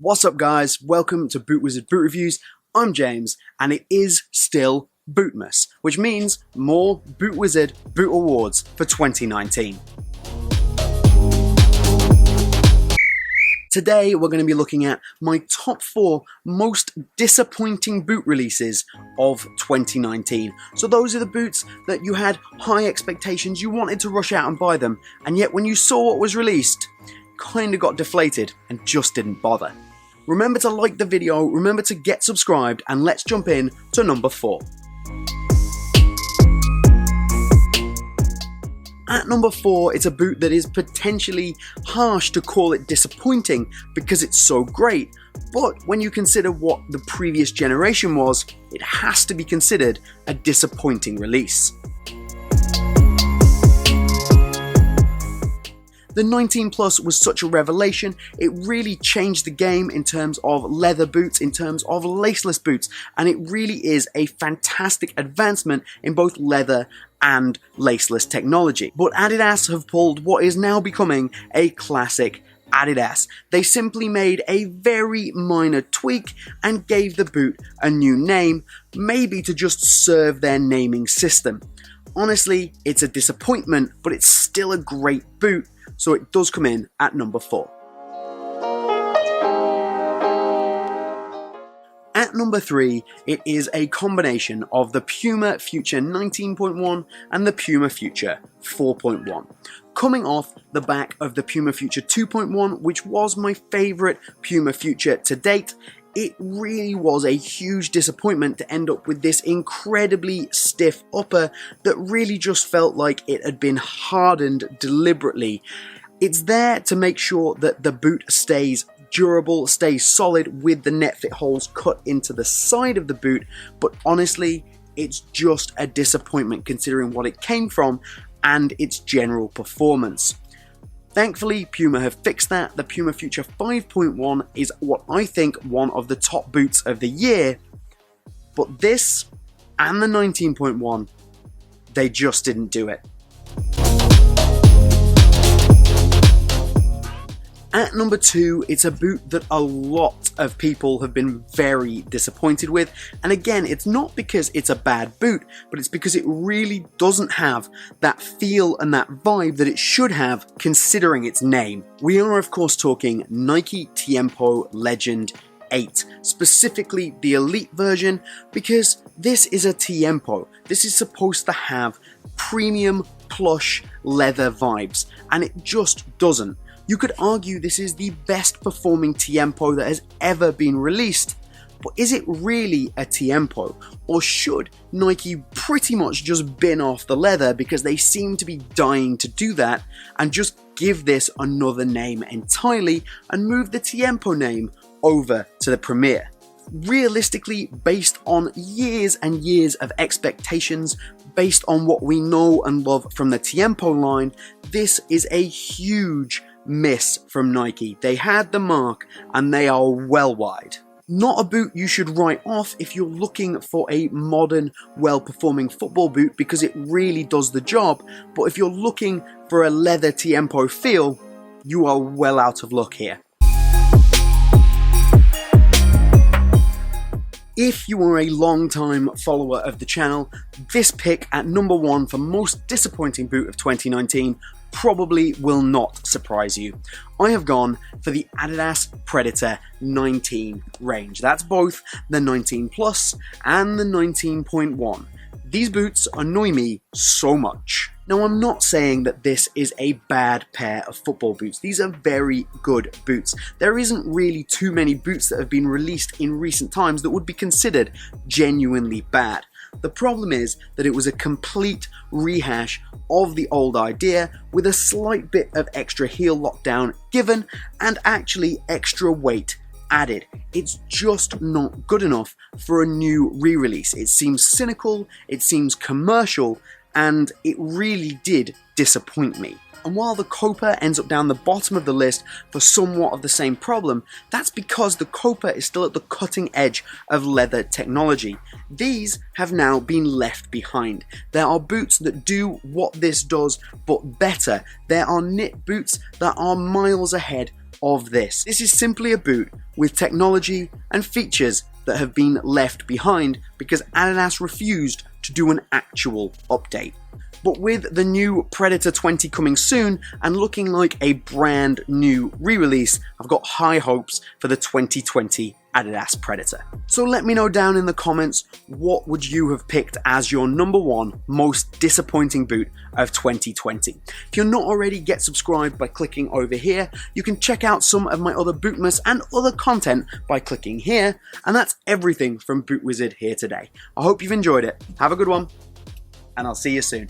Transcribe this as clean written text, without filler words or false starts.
What's up guys, welcome to BootWizard Boot Reviews. I'm James and it is still Bootmas, which means more BootWizard Boot Awards for 2019. Today we're going to be looking at my top 4 most disappointing boot releases of 2019. So those are the boots that you had high expectations, you wanted to rush out and buy them, and yet when you saw what was released, kinda got deflated and just didn't bother. Remember to like the video, remember to get subscribed, and let's jump in to number 4. At number 4, it's a boot that is potentially harsh to call it disappointing because it's so great, but when you consider what the previous generation was, it has to be considered a disappointing release. The 19 Plus was such a revelation. It really changed the game in terms of leather boots, in terms of laceless boots, and it really is a fantastic advancement in both leather and laceless technology. But Adidas have pulled what is now becoming a classic Adidas. They simply made a very minor tweak and gave the boot a new name, maybe to just serve their naming system. Honestly, it's a disappointment, but it's still a great boot. So it does come in at number 4. At number 3, it is a combination of the Puma Future 19.1 and the Puma Future 4.1. Coming off the back of the Puma Future 2.1, which was my favourite Puma Future to date, it really was a huge disappointment to end up with this incredibly stiff upper that really just felt like it had been hardened deliberately. It's there to make sure that the boot stays durable, stays solid with the net fit holes cut into the side of the boot, but honestly, it's just a disappointment considering what it came from and its general performance. Thankfully, Puma have fixed that. The Puma Future 5.1 is what I think one of the top boots of the year, but this and the 19.1, they just didn't do it. At number 2, it's a boot that a lot of people have been very disappointed with, and again, it's not because it's a bad boot, but it's because it really doesn't have that feel and that vibe that it should have considering its name. We are of course talking Nike Tiempo Legend 8, specifically the Elite version, because this is a Tiempo. This is supposed to have premium plush leather vibes, and it just doesn't. You could argue this is the best performing Tiempo that has ever been released, but is it really a Tiempo? Or should Nike pretty much just bin off the leather because they seem to be dying to do that and just give this another name entirely and move the Tiempo name over to the Premier? Realistically, based on years and years of expectations, based on what we know and love from the Tiempo line, this is a huge miss from Nike. They had the mark and they are well wide. Not a boot you should write off if you're looking for a modern, well-performing football boot because it really does the job, but if you're looking for a leather Tiempo feel, you are well out of luck here. If you are a long-time follower of the channel, this pick at number 1 for most disappointing boot of 2019 probably will not surprise you. I have gone for the Adidas Predator 19 range. That's both the 19 Plus and the 19.1. These boots annoy me so much. Now, I'm not saying that this is a bad pair of football boots. These are very good boots. There isn't really too many boots that have been released in recent times that would be considered genuinely bad. The problem is that it was a complete rehash of the old idea with a slight bit of extra heel lockdown given and actually extra weight added. It's just not good enough for a new re-release. It seems cynical, it seems commercial, and it really did disappoint me. And while the Copa ends up down the bottom of the list for somewhat of the same problem, that's because the Copa is still at the cutting edge of leather technology. These have now been left behind. There are boots that do what this does, but better. There are knit boots that are miles ahead of this. This is simply a boot with technology and features that have been left behind because Adidas refused to do an actual update. But with the new Predator 20 coming soon and looking like a brand new re-release, I've got high hopes for the 2020 Adidas Predator. So let me know down in the comments, what would you have picked as your number one most disappointing boot of 2020? If you're not already, get subscribed by clicking over here. You can check out some of my other Bootmas and other content by clicking here. And that's everything from BootWizard here today. I hope you've enjoyed it. Have a good one, and I'll see you soon.